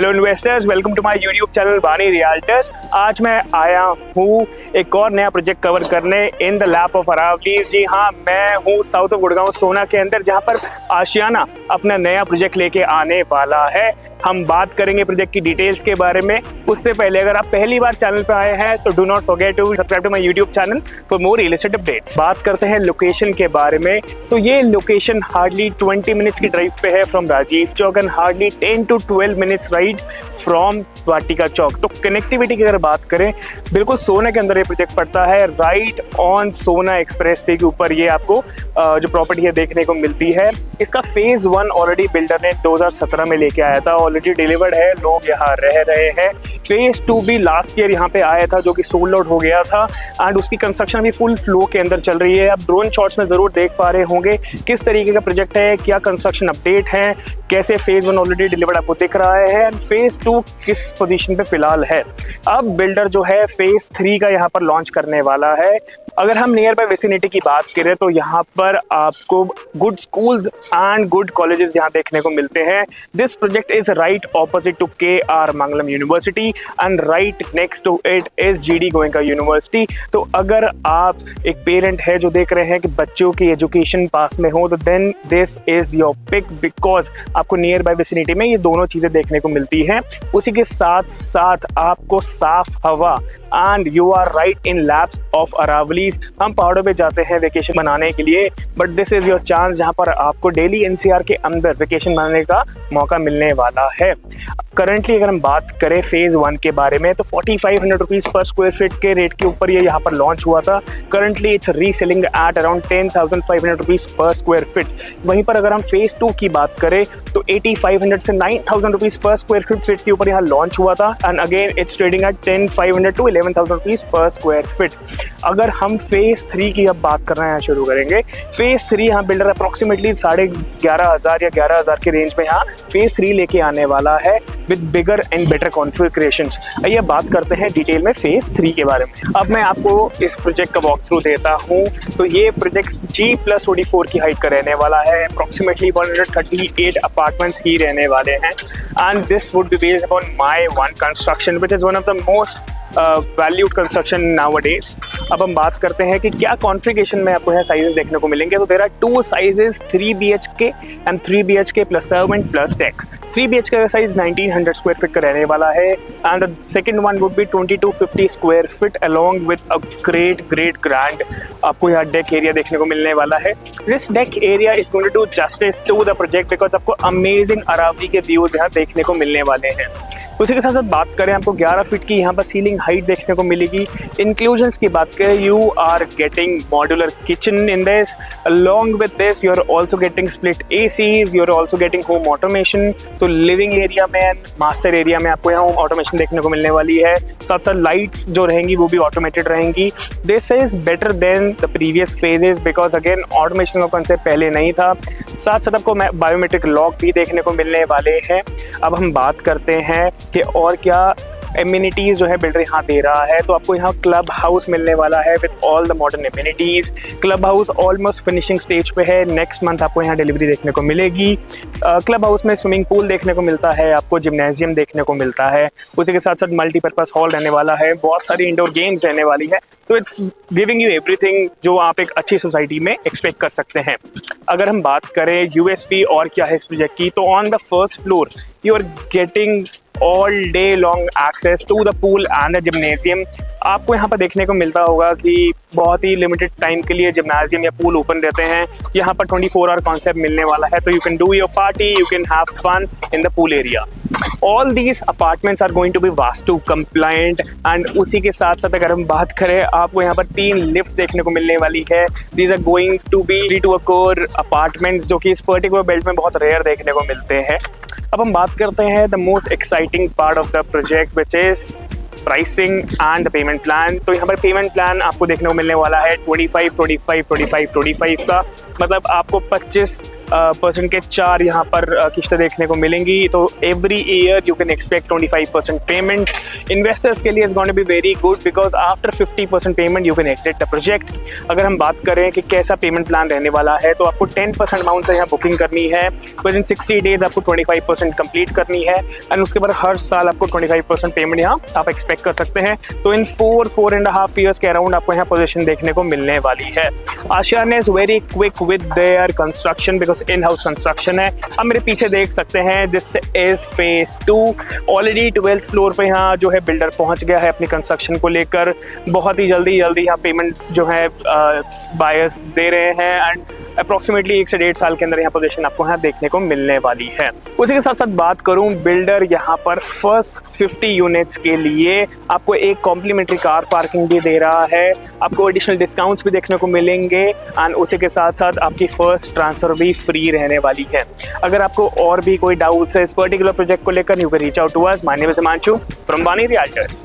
Hello investors, welcome to my YouTube channel Bani realtors. आज मैं आया हूँ एक और नया प्रोजेक्ट कवर करने in the lap of Aravallis. जी हाँ, मैं हूँ साउथ ऑफ गुड़गांव सोना के अंदर, जहाँ पर आशियाना अपना नया प्रोजेक्ट लेके आने वाला है। हम बात करेंगे प्रोजेक्ट की डिटेल्स के बारे में। उससे पहले अगर आप पहली बार चैनल पर आए हैं तो do not forget to subscribe to my YouTube channel for more real estate updates. बात करते हैं लोकेशन के बारे में, तो ये लोकेशन हार्डली 20 मिनट्स की ड्राइव पे है from Rajiv Chowk and hardly 10 to 12 minutes ride from Vatika Chowk. तो कनेक्टिविटी की अगर बात करें, बिल्कुल सोना के अंदर ये प्रोजेक्ट पड़ता है, राइट ऑन सोना एक्सप्रेस वे के ऊपर ये आपको जो प्रॉपर्टी है देखने को मिलती है। इसका फेज 1 ऑलरेडी बिल्डर ने 2017 में लेके आया था, ऑलरेडी डिलीवर्ड है, लोग यहाँ रह रहे हैं। फेज 2 भी लास्ट ईयर यहाँ पे आया था, जो कि सोल्ड आउट हो गया था एंड उसकी कंस्ट्रक्शन भी फुल फ्लो के अंदर चल रही है। आप ड्रोन शॉट्स में जरूर देख पा रहे होंगे किस तरीके का प्रोजेक्ट है, क्या कंस्ट्रक्शन अपडेट है, कैसे फेज 1 ऑलरेडी डिलीवर्ड आपको दिख रहा है एंड फेज 2 किस पोजीशन पे फिलहाल है। अब बिल्डर जो है फेज 3 का यहाँ पर लॉन्च करने वाला है। अगर हम नियर बाय विसिनिटी की बात करें तो यहाँ पर आपको good schools and good colleges यहाँ देखने को मिलते हैं। This project is right opposite to KR Mangalam university and right next to it is GD Goenka university. तो अगर आप एक पेरेंट है जो देख रहे हैं कि बच्चों की एजुकेशन पास में हो, तो then this is your pick, because आपको नियर बाय विसिनिटी में ये दोनों चीजें देखने को मिलती हैं। उसी के साथ साथ आपको साफ हवा and you are right in laps of Aravallis. हम पहाड़ों पे जाते हैं वेकेशन मनाने के लिए, but this is your chance जहां पर आपको डेली NCR के अंदर वेकेशन मनाने का मौका मिलने वाला है। करंटली अगर हम बात करें फेज 1 के बारे में, तो 4500 रुपीज पर स्क्वायर फीट के रेट के ऊपर ये यहाँ पर लॉन्च हुआ था। Currently it's reselling at around 10,500 rupees per square feet. वहीं पर अगर हम फेज 2 की बात करें तो 8500 से 9000 रुपीज पर स्क्वायर फीट के ऊपर यहाँ लॉन्च हुआ था and again it's trading at 10,500 to 11,000 rupees per square feet. अगर हम फेज 3 की अब बात करना यहाँ शुरू करेंगे, फेज 3 यहाँ बिल्डर अप्रोक्सीमेटली 11,500 या 11,000 के रेंज में यहाँ फेज 3 लेके आने वाला है with bigger and better configurations. आइए बात करते हैं डिटेल में फेज 3 के बारे में। अब मैं आपको इस प्रोजेक्ट का वॉक थ्रू देता हूँ। तो ये प्रोजेक्ट G+44 की हाइट का रहने वाला है, अप्रोक्सीमेटली 138 अपार्टमेंट्स ही रहने वाले हैं and this would be based upon my one construction which is one of the most valued construction nowadays. अब हम बात करते हैं कि क्या कॉन्फ़िगरेशन में आपको यहाँ साइजेस देखने को मिलेंगे। तो there are 2 sizes, 3 BHK and 3 BHK plus servant plus deck. 3 BHK का साइज 1900 स्क्वायर फीट का रहने वाला है and the second one would be 2250 square feet along with a great grand आपको यहाँ डेक एरिया देखने को मिलने वाला है। This deck area is going to do justice to the project because आपको अमेजिंग अरावली के व्यूज यहाँ देखने को मिलने वाले हैं। उसी के साथ साथ बात करें, आपको 11 फीट की यहाँ पर सीलिंग हाइट देखने को मिलेगी। इंक्लूजन्स की बात करें, you are getting modular kitchen in this, along with this you are also getting split ACs, you are also getting home automation. तो लिविंग एरिया में, मास्टर एरिया में आपको यहाँ होम ऑटोमेशन देखने को मिलने वाली है। साथ साथ लाइट्स जो रहेंगी वो भी ऑटोमेटेड रहेंगी। This is better than the previous phases because again automation का कॉन्सेप्ट पहले नहीं था। साथ साथ आपको बायोमेट्रिक लॉक भी देखने को मिलने वाले हैं। अब हम बात करते हैं कि और क्या एमिनिटीज जो है बिल्डर यहाँ दे रहा है। तो आपको यहाँ क्लब हाउस मिलने वाला है with all the modern amenities. Club house almost finishing stage पे है, नेक्स्ट मंथ आपको यहाँ डिलीवरी देखने को मिलेगी। क्लब हाउस में स्विमिंग पूल देखने को मिलता है, आपको जिम्नेजियम देखने को मिलता है। उसी के साथ साथ मल्टीपर्पज हॉल रहने वाला है, बहुत सारी इंडोर गेम्स रहने वाली है। तो इट्स गिविंग यू एवरीथिंग जो आप एक अच्छी सोसाइटी में एक्सपेक्ट कर सकते हैं। अगर हम बात करें USP और क्या है इस प्रोजेक्ट की, तो on the first floor you are getting all day long access to the pool and the gymnasium. आपको यहाँ पर देखने को मिलता होगा कि बहुत ही लिमिटेड टाइम के लिए जिम्नेजियम या पूल ओपन रहते हैं। यहाँ पर 24 आवर कॉन्सेप्ट मिलने वाला है, तो you can do your party, you can have fun in the pool area. All these apartments are going to be vastu compliant and उसी के साथ साथ अगर हम बात करें, आपको यहाँ पर 3 लिफ्ट देखने को मिलने वाली है। These are going to be free to accord apartments जो कि इस पर्टिकुलर बेल्ट में बहुत रेयर देखने को मिलते हैं। अब हम बात करते हैं the most exciting part of the project which is pricing and payment plan. तो यहाँ पर पेमेंट प्लान आपको देखने को मिलने वाला है 25, 25, 25, 25 का। मतलब आपको 25% के 4 यहाँ पर किस्तें देखने को मिलेंगी। तो every year you can expect 25% payment. Investors के लिए is going to be very good because after 50% payment you can exit the project. अगर हम बात करें कि कैसा पेमेंट प्लान रहने वाला है, तो आपको 10% अमाउंट से यहाँ बुकिंग करनी है, विद इन 60 डेज आपको 25% कंप्लीट करनी है, एंड उसके बाद हर साल आपको 25% पेमेंट यहाँ आप एक्सपेक्ट कर सकते हैं। तो इन 4.5 ईयर्स के अराउंड आपको यहाँ पोजीशन देखने को मिलने वाली है। Ashiana is very quick with their construction because in house construction है। अब मेरे पीछे देख सकते हैं, this is phase 2। Already 12th floor पे यहाँ जो है बिल्डर पहुंच गया है अपनी कंस्ट्रक्शन को लेकर। बहुत ही जल्दी यहाँ पेमेंट्स जो है बायर्स दे रहे हैं, एंड अप्रॉक्सीमेटली 1 से 1.5 साल के अंदर यहाँ पोजीशन आपको यहाँ देखने को मिलने वाली है। उसी के साथ साथ बात करूँ, बिल्डर यहाँ पर फर्स्ट 50 यूनिट्स के लिए आपको एक कॉम्प्लीमेंट्री कार पार्किंग भी दे रहा है, आपको एडिशनल डिस्काउंट्स भी देखने को मिलेंगे, एंड उसी के साथ साथ आपकी फर्स्ट ट्रांसफर भी फ्री रहने वाली है। अगर आपको और भी कोई डाउट्स है इस पर्टिकुलर प्रोजेक्ट को लेकर, you can reach out to us. My name is Himanshu from Bani realtors.